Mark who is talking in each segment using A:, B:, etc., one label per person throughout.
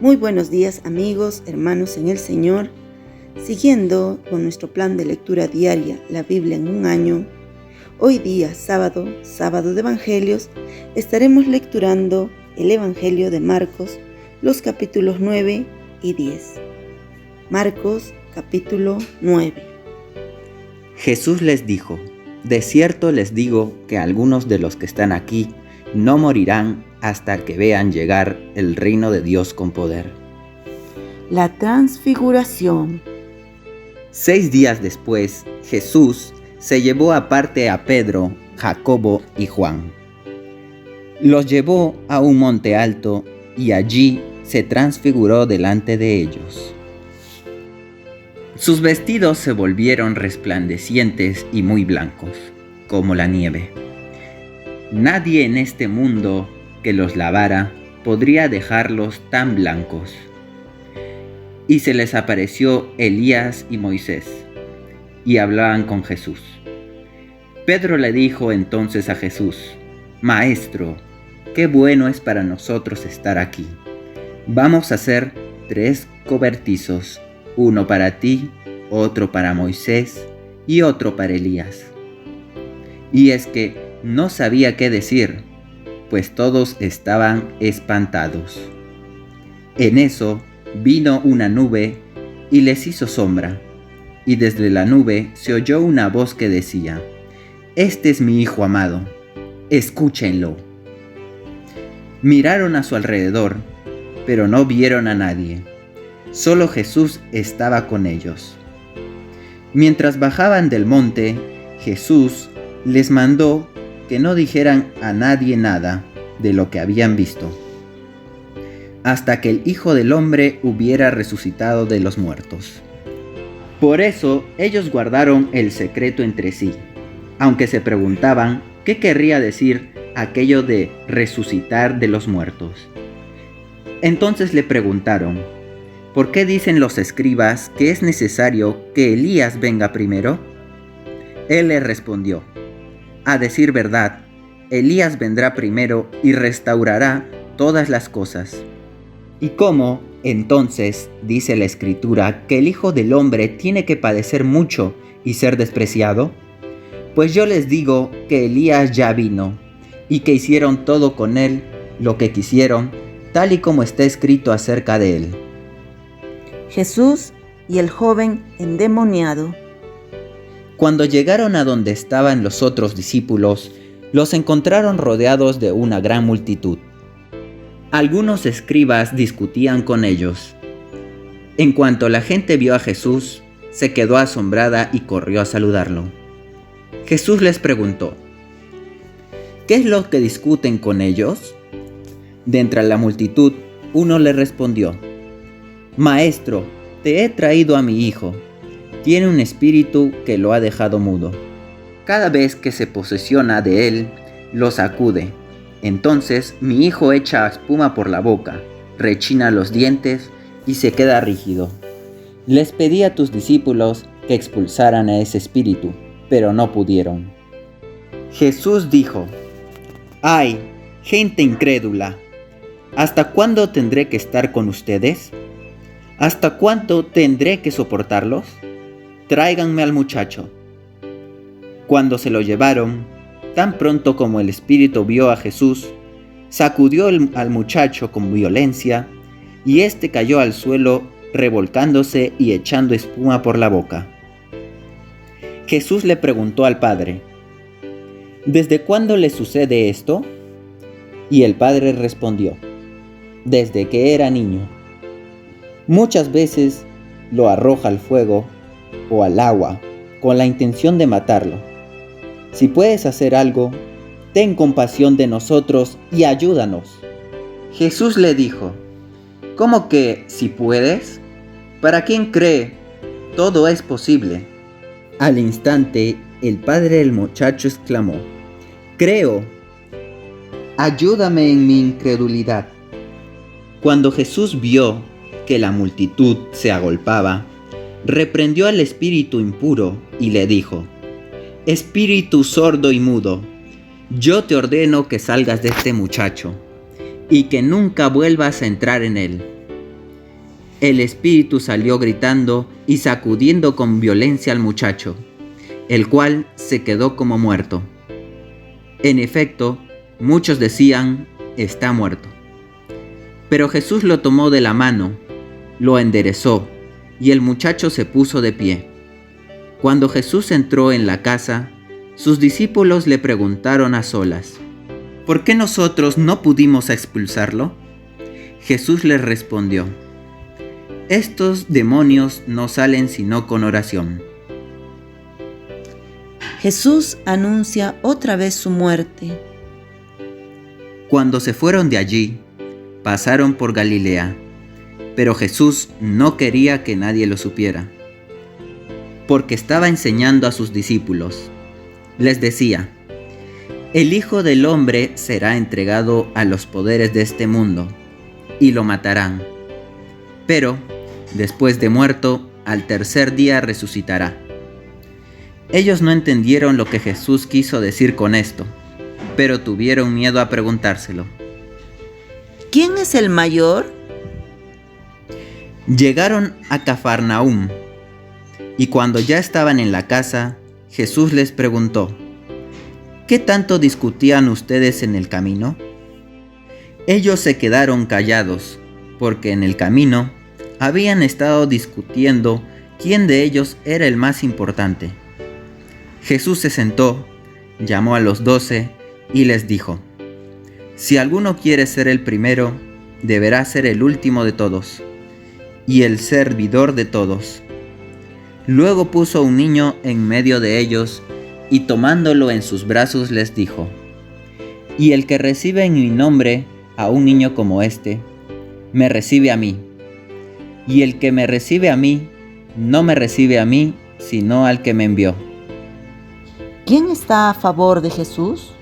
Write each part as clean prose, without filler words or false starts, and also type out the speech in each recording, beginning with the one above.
A: Muy buenos días amigos, hermanos en el Señor. Siguiendo con nuestro plan de lectura diaria, la Biblia en un año, hoy día sábado de Evangelios, estaremos lecturando el Evangelio de Marcos, los capítulos 9 y 10. Marcos, capítulo 9.
B: Jesús les dijo: de cierto les digo que algunos de los que están aquí no morirán hasta que vean llegar el reino de Dios con poder.
A: La transfiguración.
B: 6 días después, Jesús se llevó aparte a Pedro, Jacobo y Juan. Los llevó a un monte alto y allí se transfiguró delante de ellos. Sus vestidos se volvieron resplandecientes y muy blancos, como la nieve. Nadie en este mundo que los lavara podría dejarlos tan blancos. Y se les apareció Elías y Moisés, y hablaban con Jesús. Pedro le dijo entonces a Jesús: Maestro, qué bueno es para nosotros estar aquí. Vamos a hacer 3 cobertizos, uno para ti, otro para Moisés y otro para Elías. Y es que no sabía qué decir, pues todos estaban espantados. En eso vino una nube y les hizo sombra, y desde la nube se oyó una voz que decía: Este es mi Hijo amado, escúchenlo. Miraron a su alrededor, pero no vieron a nadie. Solo Jesús estaba con ellos. Mientras bajaban del monte, Jesús les mandó que no dijeran a nadie nada de lo que habían visto, hasta que el Hijo del Hombre hubiera resucitado de los muertos. Por eso ellos guardaron el secreto entre sí, aunque se preguntaban qué querría decir aquello de resucitar de los muertos. Entonces le preguntaron: ¿por qué dicen los escribas que es necesario que Elías venga primero? Él les respondió: a decir verdad, Elías vendrá primero y restaurará todas las cosas. ¿Y cómo, entonces, dice la Escritura, que el Hijo del Hombre tiene que padecer mucho y ser despreciado? Pues yo les digo que Elías ya vino, y que hicieron todo con él lo que quisieron, tal y como está escrito acerca de él.
A: Jesús y el joven endemoniado.
B: Cuando llegaron a donde estaban los otros discípulos, los encontraron rodeados de una gran multitud. Algunos escribas discutían con ellos. En cuanto la gente vio a Jesús, se quedó asombrada y corrió a saludarlo. Jesús les preguntó: ¿qué es lo que discuten con ellos? De entre la multitud, uno le respondió: Maestro, te he traído a mi hijo. Tiene un espíritu que lo ha dejado mudo. Cada vez que se posesiona de él, lo sacude. Entonces mi hijo echa espuma por la boca, rechina los dientes y se queda rígido. Les pedí a tus discípulos que expulsaran a ese espíritu, pero no pudieron. Jesús dijo: ¡ay, gente incrédula! ¿Hasta cuándo tendré que estar con ustedes? ¿Hasta cuánto tendré que soportarlos? Tráiganme al muchacho. Cuando se lo llevaron, tan pronto como el espíritu vio a Jesús, sacudió al muchacho con violencia, y éste cayó al suelo revolcándose y echando espuma por la boca. Jesús le preguntó al padre: ¿desde cuándo le sucede esto? Y el padre respondió: desde que era niño. Muchas veces lo arroja al fuego o al agua con la intención de matarlo. Si puedes hacer algo, ten compasión de nosotros y ayúdanos. Jesús le dijo: ¿cómo que si puedes? Para quien cree, todo es posible. Al instante, el padre del muchacho exclamó: creo, ayúdame en mi incredulidad. Cuando Jesús vio que la multitud se agolpaba, reprendió al espíritu impuro y le dijo: espíritu sordo y mudo, yo te ordeno que salgas de este muchacho y que nunca vuelvas a entrar en él. El espíritu salió gritando y sacudiendo con violencia al muchacho, el cual se quedó como muerto. En efecto, muchos decían: está muerto. Pero Jesús lo tomó de la mano, lo enderezó, y el muchacho se puso de pie. Cuando Jesús entró en la casa, sus discípulos le preguntaron a solas: ¿por qué nosotros no pudimos expulsarlo? Jesús les respondió: estos demonios no salen sino con oración.
A: Jesús anuncia otra vez su muerte.
B: Cuando se fueron de allí, pasaron por Galilea, pero Jesús no quería que nadie lo supiera, porque estaba enseñando a sus discípulos. Les decía: el Hijo del Hombre será entregado a los poderes de este mundo, y lo matarán. Pero, después de muerto, al tercer día resucitará. Ellos no entendieron lo que Jesús quiso decir con esto, pero tuvieron miedo a preguntárselo.
A: ¿Quién es el mayor?
B: Llegaron a Cafarnaúm, y cuando ya estaban en la casa, Jesús les preguntó: ¿qué tanto discutían ustedes en el camino? Ellos se quedaron callados, porque en el camino habían estado discutiendo quién de ellos era el más importante. Jesús se sentó, llamó a los 12 y les dijo: si alguno quiere ser el primero, deberá ser el último de todos, y el servidor de todos. Luego puso un niño en medio de ellos, y tomándolo en sus brazos les dijo: y el que recibe en mi nombre a un niño como este, me recibe a mí. Y el que me recibe a mí, no me recibe a mí, sino al que me envió.
A: ¿Quién está a favor de Jesús?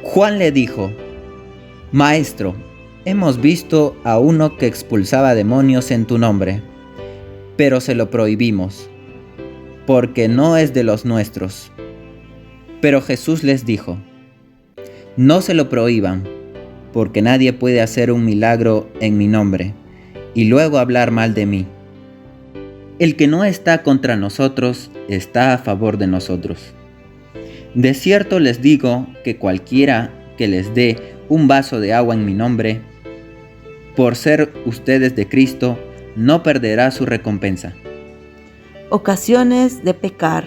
B: Juan le dijo: Maestro, hemos visto a uno que expulsaba demonios en tu nombre, pero se lo prohibimos, porque no es de los nuestros. Pero Jesús les dijo: no se lo prohíban, porque nadie puede hacer un milagro en mi nombre y luego hablar mal de mí. El que no está contra nosotros está a favor de nosotros. De cierto les digo que cualquiera que les dé un vaso de agua en mi nombre, por ser ustedes de Cristo, no perderá su recompensa.
A: Ocasiones de pecar.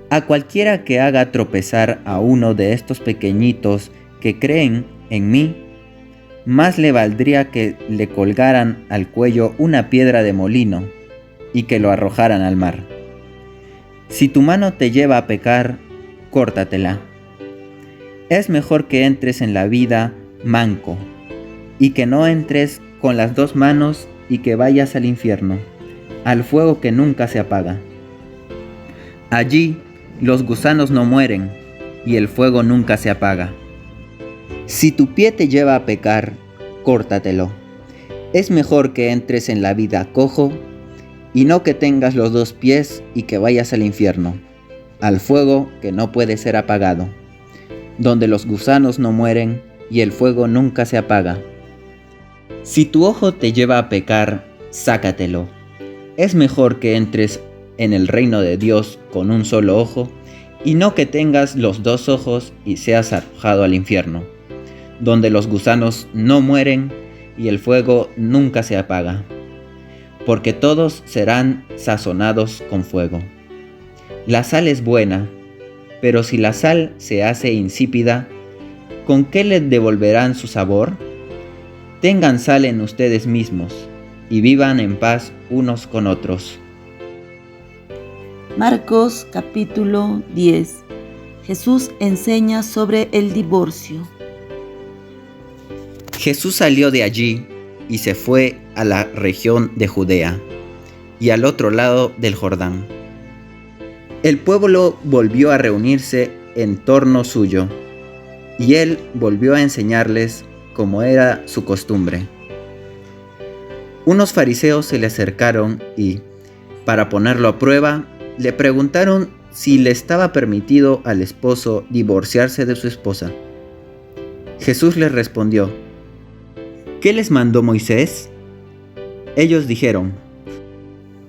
B: A cualquiera que haga tropezar a uno de estos pequeñitos que creen en mí, más le valdría que le colgaran al cuello una piedra de molino y que lo arrojaran al mar. Si tu mano te lleva a pecar, córtatela. Es mejor que entres en la vida manco, y que no entres con las 2 manos y que vayas al infierno, al fuego que nunca se apaga. Allí los gusanos no mueren, y el fuego nunca se apaga. Si tu pie te lleva a pecar, córtatelo. Es mejor que entres en la vida cojo, y no que tengas los 2 pies y que vayas al infierno, al fuego que no puede ser apagado, donde los gusanos no mueren y el fuego nunca se apaga. Si tu ojo te lleva a pecar, sácatelo. Es mejor que entres en el reino de Dios con un solo ojo, y no que tengas los 2 ojos y seas arrojado al infierno, donde los gusanos no mueren y el fuego nunca se apaga, porque todos serán sazonados con fuego. La sal es buena, pero si la sal se hace insípida, ¿con qué le devolverán su sabor? Tengan sal en ustedes mismos, y vivan en paz unos con otros.
A: Marcos capítulo 10. Jesús enseña sobre el divorcio.
B: Jesús salió de allí y se fue a la región de Judea y al otro lado del Jordán. El pueblo volvió a reunirse en torno suyo, y él volvió a enseñarles como era su costumbre. Unos fariseos se le acercaron y, para ponerlo a prueba, le preguntaron si le estaba permitido al esposo divorciarse de su esposa. Jesús les respondió: ¿qué les mandó Moisés? Ellos dijeron: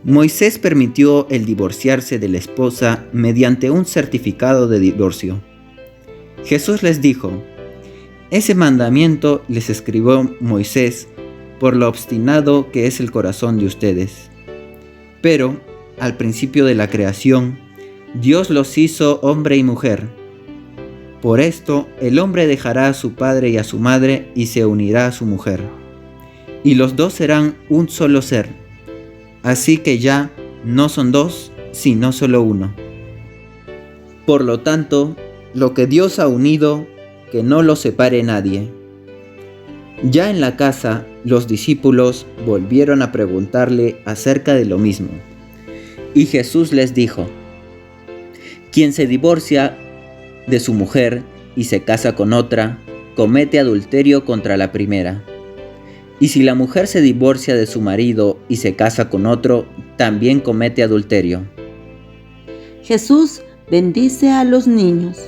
B: Moisés permitió el divorciarse de la esposa mediante un certificado de divorcio. Jesús les dijo: ese mandamiento les escribió Moisés por lo obstinado que es el corazón de ustedes. Pero, al principio de la creación, Dios los hizo hombre y mujer. Por esto, el hombre dejará a su padre y a su madre y se unirá a su mujer, y los dos serán un solo ser. Así que ya no son dos, sino solo uno. Por lo tanto, lo que Dios ha unido, que no lo separe nadie. Ya en la casa, los discípulos volvieron a preguntarle acerca de lo mismo. Y Jesús les dijo: quien se divorcia de su mujer y se casa con otra, comete adulterio contra la primera. Y si la mujer se divorcia de su marido y se casa con otro, también comete adulterio.
A: Jesús bendice a los niños.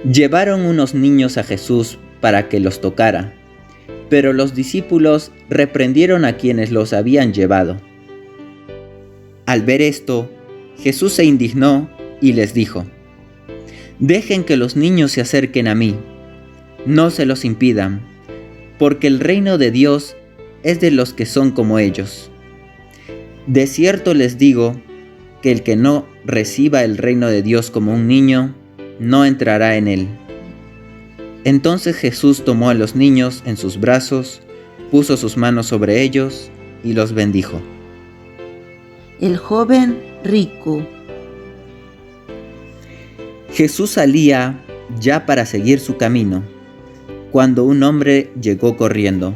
B: Llevaron unos niños a Jesús para que los tocara, pero los discípulos reprendieron a quienes los habían llevado. Al ver esto, Jesús se indignó y les dijo: dejen que los niños se acerquen a mí, no se los impidan, porque el reino de Dios es de los que son como ellos. De cierto les digo que el que no reciba el reino de Dios como un niño, no entrará en él. Entonces Jesús tomó a los niños en sus brazos, puso sus manos sobre ellos y los bendijo.
A: El joven rico.
B: Jesús salía ya para seguir su camino, cuando un hombre llegó corriendo.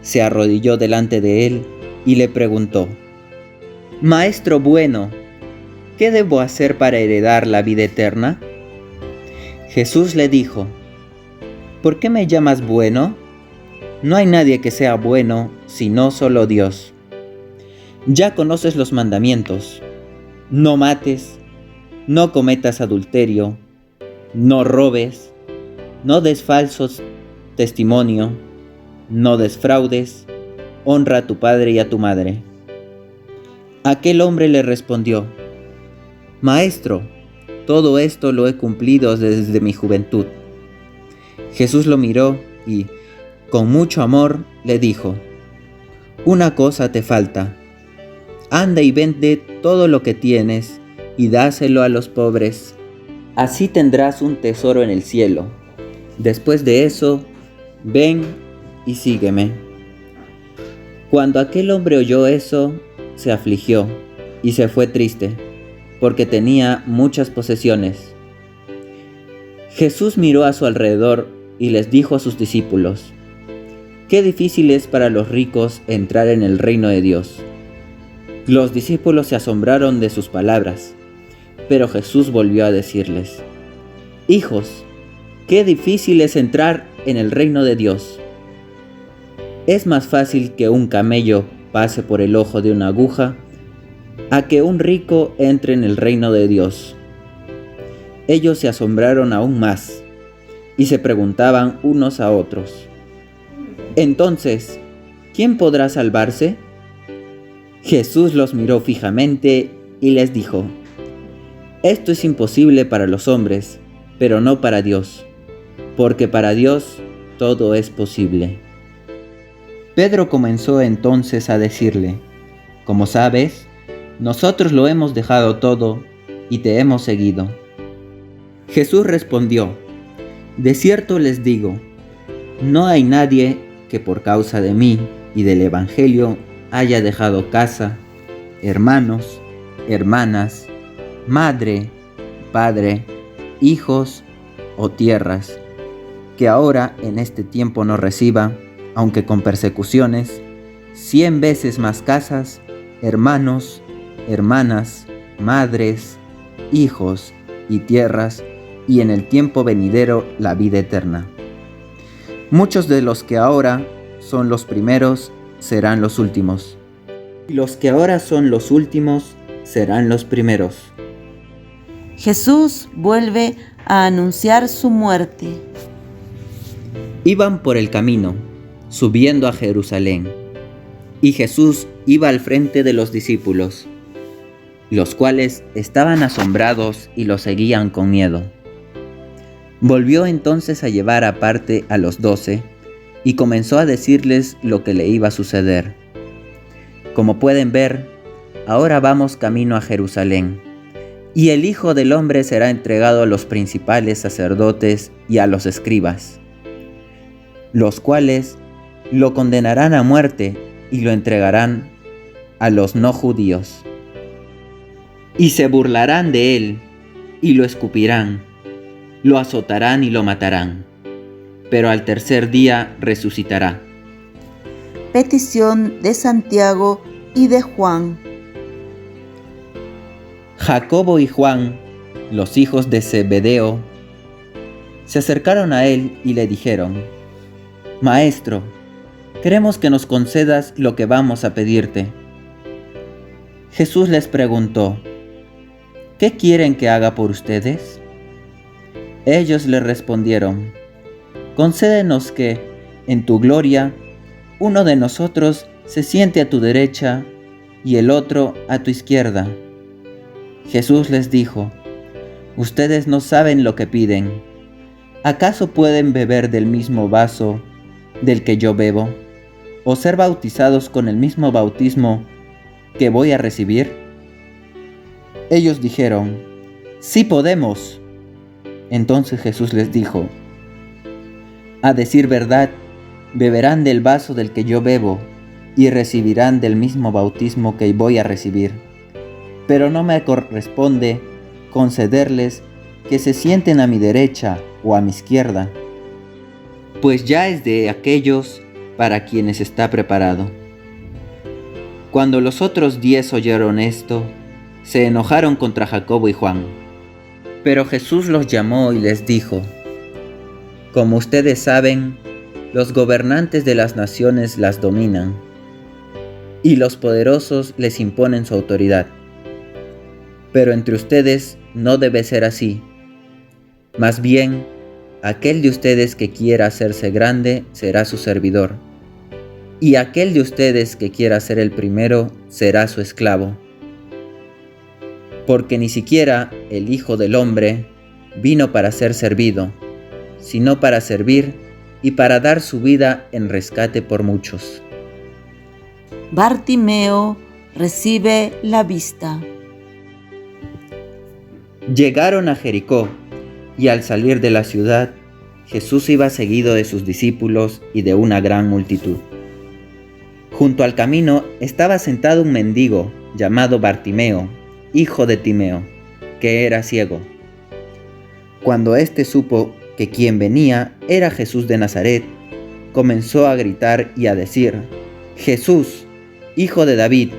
B: Se arrodilló delante de él y le preguntó: Maestro bueno, ¿qué debo hacer para heredar la vida eterna? Jesús le dijo: ¿por qué me llamas bueno? No hay nadie que sea bueno, sino solo Dios. Ya conoces los mandamientos: no mates, no cometas adulterio, no robes, no des falsos testimonio, no desfraudes, honra a tu padre y a tu madre. Aquel hombre le respondió: Maestro, todo esto lo he cumplido desde mi juventud. Jesús lo miró y, con mucho amor, le dijo: una cosa te falta. Anda y vende todo lo que tienes y dáselo a los pobres. Así tendrás un tesoro en el cielo. Después de eso, ven y sígueme. Cuando aquel hombre oyó eso, se afligió y se fue triste, porque tenía muchas posesiones. Jesús miró a su alrededor y les dijo a sus discípulos: qué difícil es para los ricos entrar en el reino de Dios. Los discípulos se asombraron de sus palabras, pero Jesús volvió a decirles: hijos, qué difícil es entrar en el reino de Dios. Es más fácil que un camello pase por el ojo de una aguja a que un rico entre en el reino de Dios. Ellos se asombraron aún más y se preguntaban unos a otros: entonces, ¿quién podrá salvarse? Jesús los miró fijamente y les dijo: esto es imposible para los hombres, pero no para Dios, porque para Dios todo es posible. Pedro comenzó entonces a decirle: como sabes, nosotros lo hemos dejado todo y te hemos seguido. Jesús respondió: de cierto les digo, no hay nadie que por causa de mí y del Evangelio haya dejado casa, hermanos, hermanas, madre, padre, hijos o tierras, que ahora en este tiempo no reciba, aunque con persecuciones, 100 veces más casas, hermanos, hermanas, madres, hijos y tierras, y en el tiempo venidero la vida eterna. Muchos de los que ahora son los primeros serán los últimos, y los que ahora son los últimos serán los primeros.
A: Jesús vuelve a anunciar su muerte.
B: Iban por el camino, subiendo a Jerusalén, y Jesús iba al frente de los discípulos, los cuales estaban asombrados y lo seguían con miedo. Volvió entonces a llevar aparte a los 12 y comenzó a decirles lo que le iba a suceder. Como pueden ver, ahora vamos camino a Jerusalén, y el Hijo del Hombre será entregado a los principales sacerdotes y a los escribas, los cuales lo condenarán a muerte y lo entregarán a los no judíos. Y se burlarán de él, y lo escupirán, lo azotarán y lo matarán, pero al tercer día resucitará.
A: Petición de Santiago y de Juan.
B: Jacobo y Juan, los hijos de Zebedeo, se acercaron a él y le dijeron: Maestro, queremos que nos concedas lo que vamos a pedirte. Jesús les preguntó: ¿Qué quieren que haga por ustedes? Ellos le respondieron: Concédenos que, en tu gloria, uno de nosotros se siente a tu derecha y el otro a tu izquierda. Jesús les dijo: Ustedes no saben lo que piden. ¿Acaso pueden beber del mismo vaso del que yo bebo, o ser bautizados con el mismo bautismo que voy a recibir? Ellos dijeron: Sí podemos. Entonces Jesús les dijo: A decir verdad, beberán del vaso del que yo bebo y recibirán del mismo bautismo que voy a recibir. Pero no me corresponde concederles que se sienten a mi derecha o a mi izquierda, pues ya es de aquellos para quienes está preparado. Cuando los otros 10 oyeron esto, se enojaron contra Jacobo y Juan. Pero Jesús los llamó y les dijo: Como ustedes saben, los gobernantes de las naciones las dominan, y los poderosos les imponen su autoridad. Pero entre ustedes no debe ser así. Más bien, aquel de ustedes que quiera hacerse grande será su servidor, y aquel de ustedes que quiera ser el primero será su esclavo. Porque ni siquiera el Hijo del Hombre vino para ser servido, sino para servir y para dar su vida en rescate por muchos.
A: Bartimeo recibe la vista.
B: Llegaron a Jericó, y al salir de la ciudad, Jesús iba seguido de sus discípulos y de una gran multitud. Junto al camino estaba sentado un mendigo llamado Bartimeo, hijo de Timeo, que era ciego. Cuando éste supo que quien venía era Jesús de Nazaret, comenzó a gritar y a decir: Jesús, hijo de David,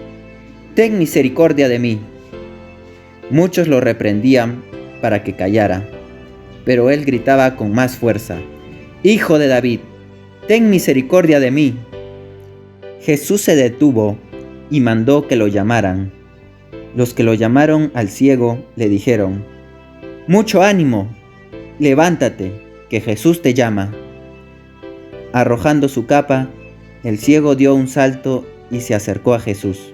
B: ten misericordia de mí. Muchos lo reprendían para que callara, pero él gritaba con más fuerza: Hijo de David, ten misericordia de mí. Jesús se detuvo y mandó que lo llamaran. Los que lo llamaron al ciego le dijeron: Mucho ánimo, levántate, que Jesús te llama. Arrojando su capa, el ciego dio un salto y se acercó a Jesús.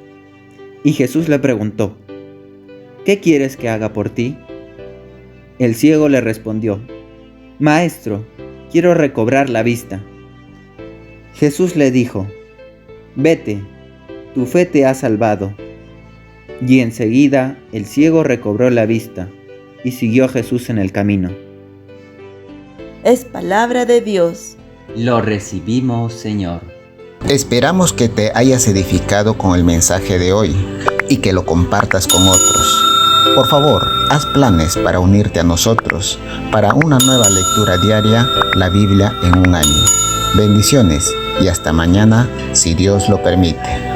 B: Y Jesús le preguntó: ¿Qué quieres que haga por ti? El ciego le respondió: Maestro, quiero recobrar la vista. Jesús le dijo: Vete, tu fe te ha salvado. Y enseguida el ciego recobró la vista y siguió a Jesús en el camino.
A: Es palabra de Dios.
B: Lo recibimos, Señor.
C: Esperamos que te hayas edificado con el mensaje de hoy y que lo compartas con otros. Por favor, haz planes para unirte a nosotros para una nueva lectura diaria, la Biblia en un año. Bendiciones y hasta mañana, si Dios lo permite.